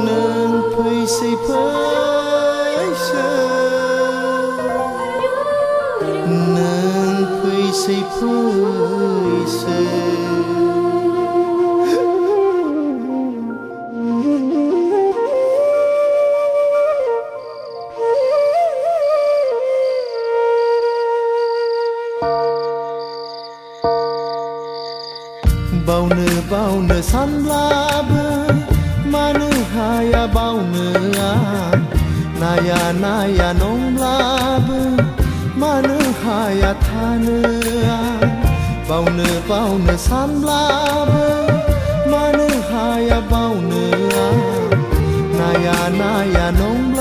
nâng phơi xây phơi sơ nâng phơi xây phơi sơ bao nơ san la bơ ma nơ haya bao nơ a naya nong la bơ ma nơ haya tha nơ a bao nơ san la bơ ma nơ haya bao nơ a naya nong